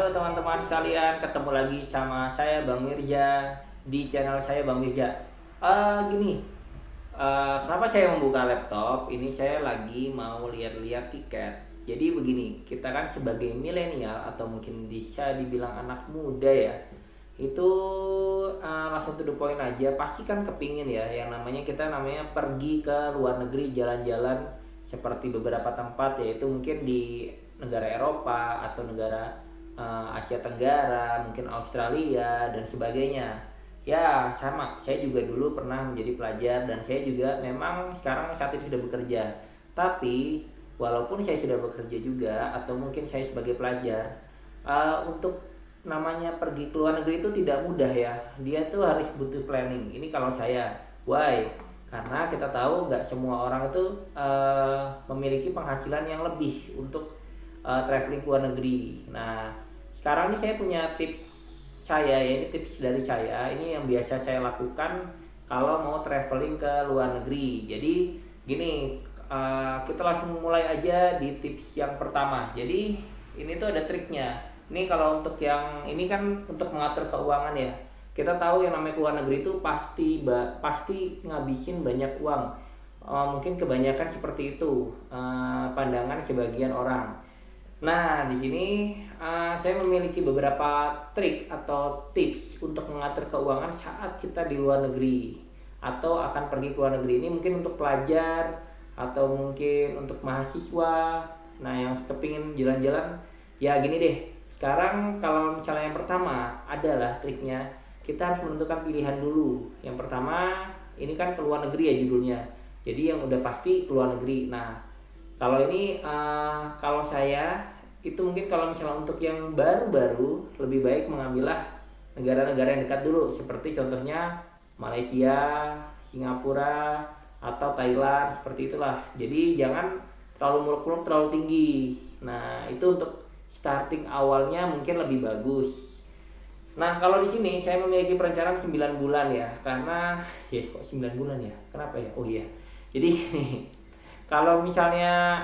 Halo teman-teman sekalian, ketemu lagi sama saya Bang Mirza di channel saya Bang Mirza. Gini, kenapa saya membuka laptop? Ini saya lagi mau lihat-lihat tiket. Jadi begini, kita kan sebagai milenial atau mungkin bisa dibilang anak muda ya, itu langsung to the point aja. Pasti kan kepingin ya, yang namanya pergi ke luar negeri jalan-jalan seperti beberapa tempat, yaitu mungkin di negara Eropa atau negara Asia Tenggara, mungkin Australia dan sebagainya. Ya, sama. Saya juga dulu pernah menjadi pelajar dan saya juga memang sekarang saat ini sudah bekerja. Tapi walaupun saya sudah bekerja juga atau mungkin saya sebagai pelajar, untuk namanya pergi ke luar negeri itu tidak mudah ya. Dia tuh harus butuh planning. Ini kalau saya. Why? Karena kita tahu nggak semua orang itu memiliki penghasilan yang lebih untuk traveling ke luar negeri. Nah, sekarang ini saya punya tips saya ya, ini tips dari saya. Ini yang biasa saya lakukan kalau mau traveling ke luar negeri. Jadi gini, kita langsung mulai aja di tips yang pertama. Jadi ini tuh ada triknya. Ini kalau untuk yang ini kan untuk mengatur keuangan ya. Kita tahu yang namanya ke luar negeri itu pasti ngabisin banyak uang. Mungkin kebanyakan seperti itu pandangan sebagian orang. Nah, di sini saya memiliki beberapa trik atau tips untuk mengatur keuangan saat kita di luar negeri atau akan pergi ke luar negeri. Ini mungkin untuk pelajar atau mungkin untuk mahasiswa. Nah, yang kepingin jalan-jalan, ya gini deh. Sekarang kalau misalnya yang pertama adalah triknya, kita harus menentukan pilihan dulu. Yang pertama, ini kan ke luar negeri ya judulnya. Jadi yang udah pasti ke luar negeri. Nah, kalau ini kalau saya itu mungkin kalau misalnya untuk yang baru-baru lebih baik mengambillah negara-negara yang dekat dulu, seperti contohnya Malaysia, Singapura atau Thailand, seperti itulah. Jadi jangan terlalu muluk-muluk, terlalu tinggi. Nah, itu untuk starting awalnya mungkin lebih bagus. Nah, kalau di sini saya memiliki perencanaan 9 bulan ya, karena ya kok 9 bulan ya? Kenapa ya? Oh iya. Jadi kalau misalnya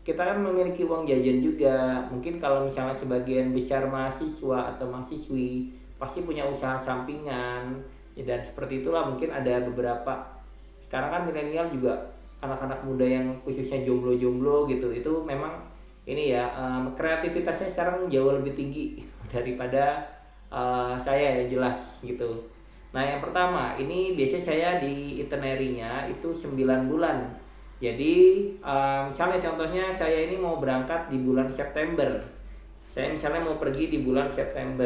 kita kan memiliki uang jajan juga. Mungkin kalau misalnya sebagian besar mahasiswa atau mahasiswi pasti punya usaha sampingan. Ya, dan seperti itulah mungkin ada beberapa. Sekarang kan milenial juga anak-anak muda yang khususnya jomblo-jomblo gitu. Itu memang ini ya kreativitasnya sekarang jauh lebih tinggi daripada saya ya, jelas gitu. Nah, yang pertama ini biasanya saya di itinerary-nya itu 9 bulan. Jadi misalnya contohnya saya ini mau berangkat di bulan September. Saya misalnya mau pergi di bulan September.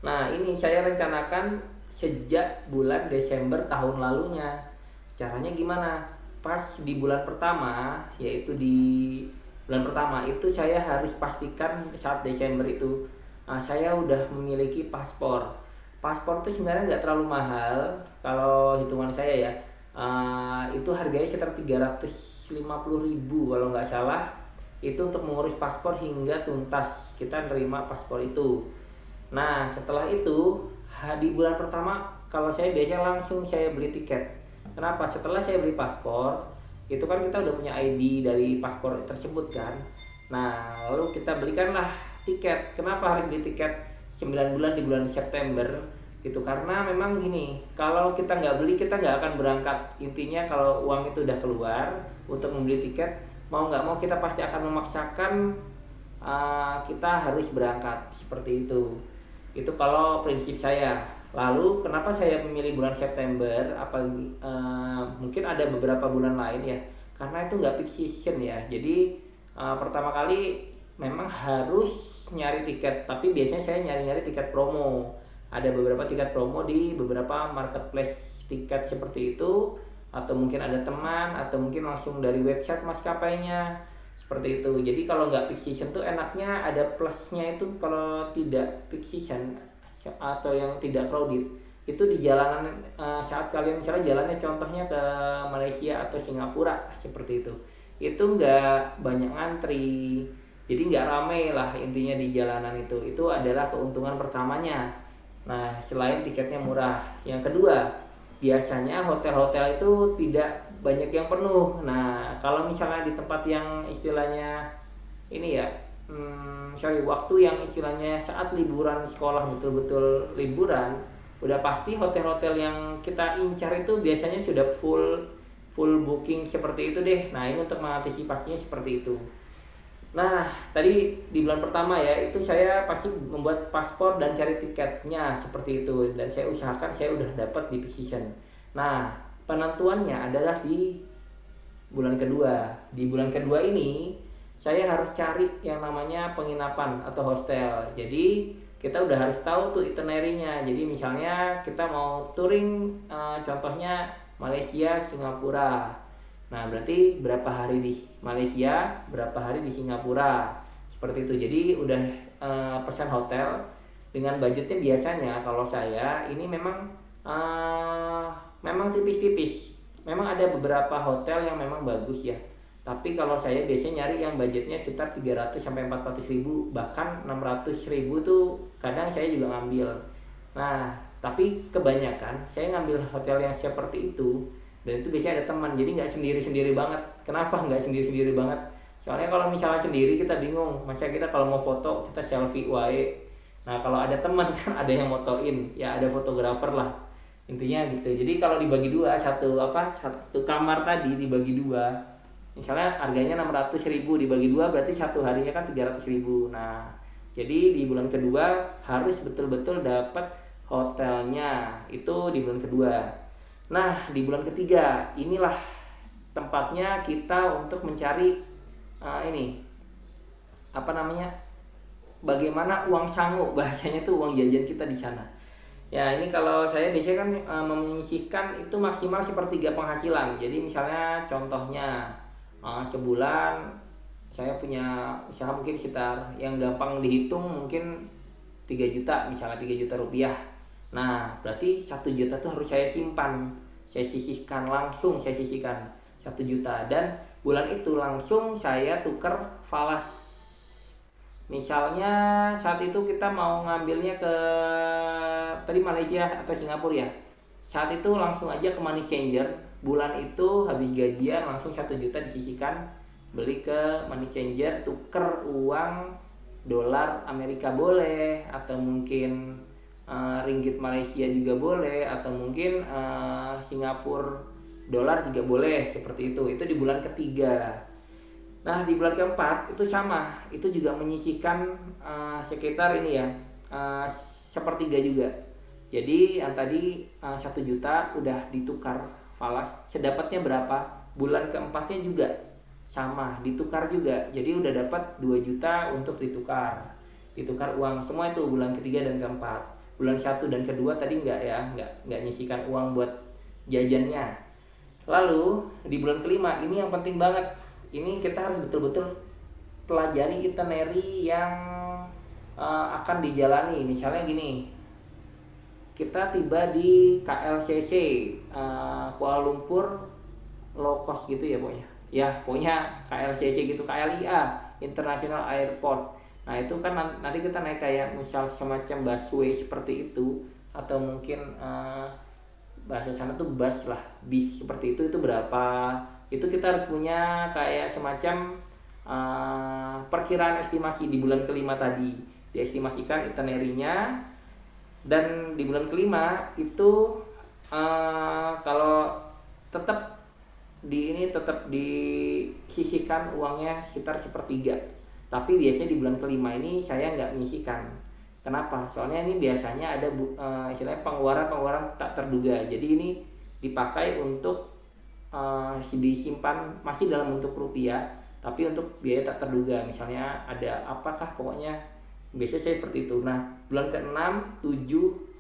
Nah, ini saya rencanakan sejak bulan Desember tahun lalunya. Caranya gimana? Pas di bulan pertama, yaitu di bulan pertama itu saya harus pastikan saat Desember itu saya udah memiliki paspor. Paspor itu sebenarnya nggak terlalu mahal kalau hitungan saya ya. Itu harganya sekitar 350.000 kalau nggak salah. Itu untuk mengurus paspor hingga tuntas kita nerima paspor itu. Nah, setelah itu di bulan pertama kalau saya biasanya langsung saya beli tiket. Kenapa? Setelah saya beli paspor, itu kan kita udah punya ID dari paspor tersebut kan. Nah, lalu kita belikanlah tiket. Kenapa harus beli tiket 9 bulan di bulan September? Gitu, karena memang gini, kalau kita nggak beli, kita nggak akan berangkat. Intinya kalau uang itu udah keluar untuk membeli tiket, mau nggak mau kita pasti akan memaksakan kita harus berangkat. Seperti itu. Itu kalau prinsip saya. Lalu kenapa saya memilih bulan September? Mungkin ada beberapa bulan lain ya, karena itu nggak peak season ya. Jadi pertama kali memang harus nyari tiket, tapi biasanya saya nyari tiket promo. Ada beberapa tiket promo di beberapa marketplace tiket seperti itu, atau mungkin ada teman, atau mungkin langsung dari website maskapainya, seperti itu. Jadi kalau nggak peak season tuh enaknya ada plusnya itu kalau tidak peak season atau yang tidak crowded itu di jalanan saat kalian misalnya jalannya contohnya ke Malaysia atau Singapura seperti itu nggak banyak ngantri, jadi nggak rame lah intinya di jalanan. Itu adalah keuntungan pertamanya. Nah, selain tiketnya murah, yang kedua biasanya hotel-hotel itu tidak banyak yang penuh. Nah, kalau misalnya di tempat yang istilahnya ini ya waktu yang istilahnya saat liburan sekolah, betul-betul liburan, udah pasti hotel-hotel yang kita incar itu biasanya sudah full booking seperti itu deh. Nah, ini untuk mengantisipasinya seperti itu. Nah, tadi di bulan pertama ya, itu saya pasti membuat paspor dan cari tiketnya seperti itu. Dan saya usahakan saya udah dapat di peak season. Nah, penentuannya adalah di bulan kedua. Di bulan kedua ini, saya harus cari yang namanya penginapan atau hostel. Jadi, kita udah harus tahu tuh itinerary-nya. Jadi, misalnya kita mau touring, contohnya Malaysia, Singapura. Nah, berarti berapa hari di Malaysia, berapa hari di Singapura. Seperti itu. Jadi udah pesan hotel dengan budgetnya biasanya kalau saya ini memang tipis-tipis. Memang ada beberapa hotel yang memang bagus ya. Tapi kalau saya biasanya nyari yang budgetnya sekitar 300 sampai 400 ribu, bahkan 600 ribu tuh kadang saya juga ngambil. Nah, tapi kebanyakan saya ngambil hotel yang seperti itu, dan itu biasanya ada teman, jadi nggak sendiri-sendiri banget. Kenapa nggak sendiri-sendiri banget? Soalnya kalau misalnya sendiri kita bingung, masa kita kalau mau foto kita selfie wae. Nah, kalau ada teman kan ada yang motoin, ya ada fotografer lah, intinya gitu. Jadi kalau dibagi dua, satu kamar tadi dibagi dua, misalnya harganya 600 ribu dibagi dua, berarti satu harinya kan 300 ribu. Nah, jadi di bulan kedua harus betul-betul dapat hotelnya, itu di bulan kedua. Nah, di bulan ketiga inilah tempatnya kita untuk mencari bagaimana uang sangu, bahasanya tuh uang jajan kita di sana. Ya, ini kalau saya biasanya kan menyisihkan itu maksimal sepertiga penghasilan. Jadi misalnya contohnya sebulan saya punya usaha mungkin sekitar, yang gampang dihitung mungkin 3 juta, misalnya 3 juta rupiah. Nah, berarti 1 juta tuh harus saya simpan. Saya sisihkan 1 juta, dan bulan itu langsung saya tukar falas. Misalnya saat itu kita mau ngambilnya ke tadi Malaysia atau Singapura ya. Saat itu langsung aja ke money changer. Bulan itu habis gajian langsung 1 juta disisihkan, beli ke money changer, tuker uang dolar Amerika boleh, atau mungkin ringgit Malaysia juga boleh, atau mungkin Singapura dolar juga boleh, seperti itu. Itu di bulan ketiga. Nah, di bulan keempat itu sama, itu juga menyisihkan sekitar ini ya, sepertiga juga. Jadi yang tadi 1 juta udah ditukar falas, sedapatnya berapa, bulan keempatnya juga sama, ditukar juga. Jadi udah dapat 2 juta untuk ditukar uang semua, itu bulan ketiga dan keempat. Bulan 1 dan kedua tadi nggak nyisikan uang buat jajannya. Lalu di bulan kelima ini yang penting banget. Ini kita harus betul-betul pelajari itinerary yang akan dijalani. Misalnya gini, kita tiba di KLCC, Kuala Lumpur low cost gitu ya pokoknya. Ya pokoknya KLCC gitu, KLIA, International Airport. Nah, itu kan nanti kita naik kayak misal semacam busway seperti itu, atau mungkin bahasa sana tuh bus lah, bis seperti itu berapa. Itu kita harus punya kayak semacam perkiraan estimasi di bulan kelima tadi. Diestimasikan itinerary-nya, dan di bulan kelima itu kalau tetap disisihkan uangnya sekitar sepertiga. Tapi biasanya di bulan kelima ini saya nggak menyisihkan. Kenapa? Soalnya ini biasanya ada istilahnya pengeluaran tak terduga. Jadi ini dipakai untuk disimpan masih dalam bentuk rupiah, tapi untuk biaya tak terduga. Misalnya ada apakah, pokoknya biasanya saya seperti itu. Nah, bulan ke-6, 7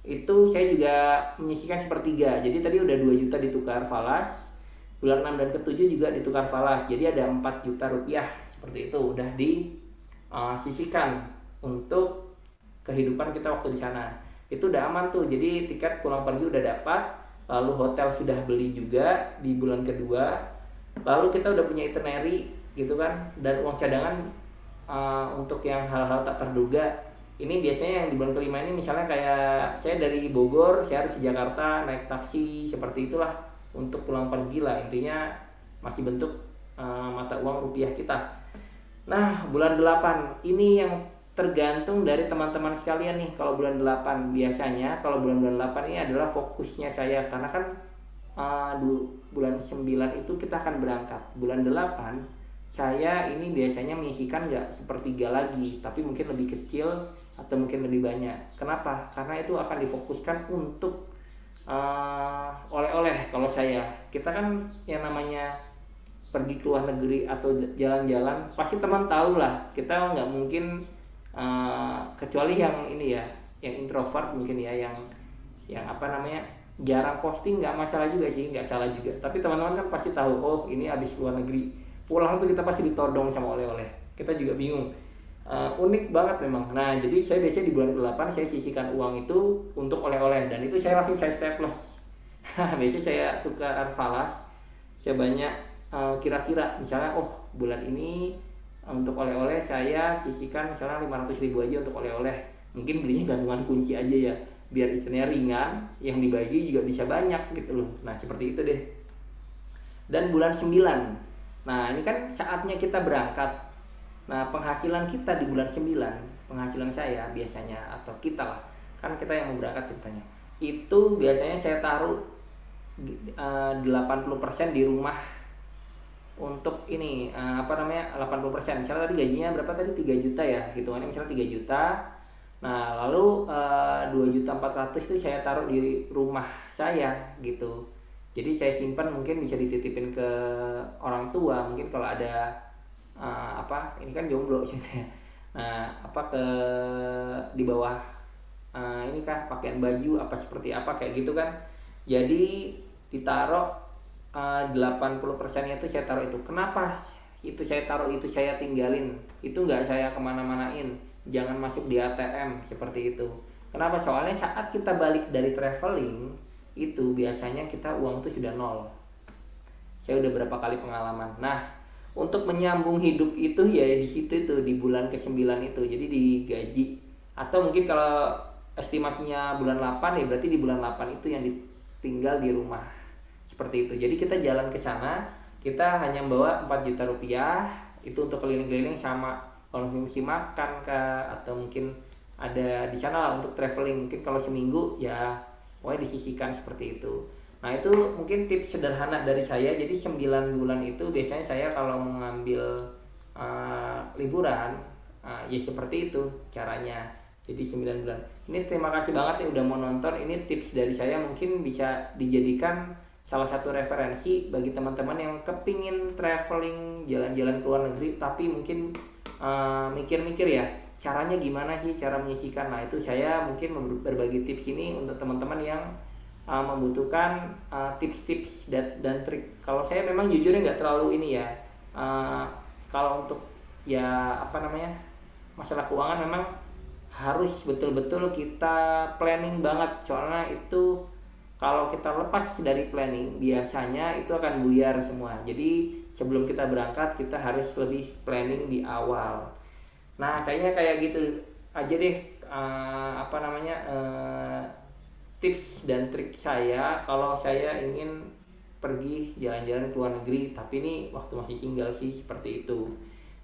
itu saya juga menyisihkan sepertiga. Jadi tadi udah 2 juta ditukar falas. Bulan 6 dan ke-7 juga ditukar falas. Jadi ada 4 juta rupiah seperti itu udah disisihkan untuk kehidupan kita waktu di sana. Itu udah aman tuh. Jadi tiket pulang pergi udah dapat, lalu hotel sudah beli juga di bulan kedua. Lalu kita udah punya itinerary gitu kan, dan uang cadangan untuk yang hal-hal tak terduga. Ini biasanya yang di bulan kelima ini, misalnya kayak saya dari Bogor, saya harus ke Jakarta naik taksi, seperti itulah untuk pulang pergi lah. Intinya masih bentuk mata uang rupiah kita. Nah, bulan 8 ini yang tergantung dari teman-teman sekalian nih. Kalau bulan 8 biasanya, kalau bulan 8 ini adalah fokusnya saya, karena kan bulan 9 itu kita akan berangkat. Bulan 8 saya ini biasanya menyisikan nggak sepertiga lagi, tapi mungkin lebih kecil atau mungkin lebih banyak. Kenapa? Karena itu akan difokuskan untuk oleh-oleh. Kalau kita kan yang namanya pergi ke luar negeri atau jalan-jalan, pasti teman tahu lah, kita nggak mungkin kecuali yang ini ya, yang introvert mungkin ya, yang apa namanya, jarang posting, nggak masalah juga sih, nggak salah juga. Tapi teman-teman kan pasti tahu, oh ini habis luar negeri, pulang tuh kita pasti ditodong sama oleh-oleh. Kita juga bingung. Unik banget memang. Nah, jadi saya biasanya di bulan ke-8 saya sisihkan uang itu untuk oleh-oleh, dan itu saya langsung saya staples. Biasanya saya tukar falas sebanyak kira-kira, misalnya bulan ini untuk oleh-oleh saya sisihkan misalnya 500.000 aja untuk oleh-oleh. Mungkin belinya gantungan kunci aja ya, biar istrinya ringan, yang dibagi juga bisa banyak gitu loh. Nah, seperti itu deh. Dan bulan 9, nah ini kan saatnya kita berangkat. Nah, penghasilan kita di bulan 9, penghasilan saya biasanya, atau kita lah, kan kita yang mau berangkat ceritanya, itu biasanya saya taruh 80% di rumah untuk ini, 80%. Misalnya tadi gajinya berapa tadi, 3 juta ya, hitungannya misalnya 3 juta. Nah, lalu 2.400.000 itu saya taruh di rumah saya gitu. Jadi saya simpan, mungkin bisa dititipin ke orang tua, mungkin kalau ada ini kan jomblo sebenarnya. Nah, ke di bawah ini kan pakaian baju apa seperti apa kayak gitu kan. Jadi ditaruh 80%-nya itu saya taruh itu. Kenapa itu saya taruh, itu saya tinggalin, itu nggak saya kemana-manain, jangan masuk di ATM seperti itu. Kenapa? Soalnya saat kita balik dari traveling itu biasanya kita uang itu sudah nol. Saya udah berapa kali pengalaman. Nah, untuk menyambung hidup itu ya di situ tuh, di bulan ke-9 itu. Jadi digaji, atau mungkin kalau estimasinya bulan 8 ya berarti di bulan 8 itu yang ditinggal di rumah. Seperti itu. Jadi kita jalan ke sana, kita hanya bawa 4 juta rupiah itu untuk keliling-keliling, sama konsumsi makan atau mungkin ada di sana lah untuk traveling. Mungkin kalau seminggu ya pokoknya disisihkan seperti itu. Nah, itu mungkin tips sederhana dari saya. Jadi 9 bulan itu biasanya saya kalau mengambil liburan ya seperti itu caranya. Jadi 9 bulan. Ini terima kasih banget nih udah mau nonton. Ini tips dari saya, mungkin bisa dijadikan salah satu referensi bagi teman-teman yang kepingin traveling, jalan-jalan ke luar negeri, tapi mungkin mikir-mikir ya caranya gimana sih cara menyisihkan. Nah, itu saya mungkin berbagi tips ini untuk teman-teman yang membutuhkan tips-tips dan trik. Kalau saya memang jujurnya nggak terlalu ini ya, kalau untuk ya masalah keuangan memang harus betul-betul kita planning banget. Soalnya itu kalau kita lepas dari planning biasanya itu akan buyar semua. Jadi sebelum kita berangkat kita harus lebih planning di awal. Nah, kayaknya kayak gitu aja deh tips dan trik saya kalau saya ingin pergi jalan-jalan ke luar negeri, tapi ini waktu masih single sih, seperti itu.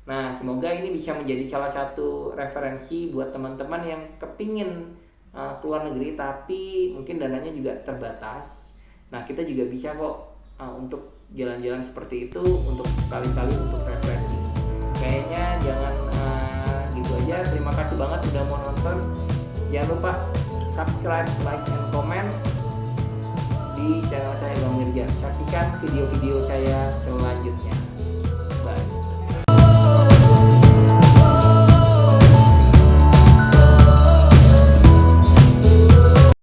Nah, semoga ini bisa menjadi salah satu referensi buat teman-teman yang kepingin ke luar negeri tapi mungkin dananya juga terbatas. Nah, kita juga bisa kok untuk jalan-jalan seperti itu, untuk kali-kali untuk referensi. Kayaknya jangan gitu aja. Terima kasih banget udah mau nonton. Jangan lupa subscribe, like, and comment di channel saya Bang Mirja. Saksikan video-video saya selanjutnya.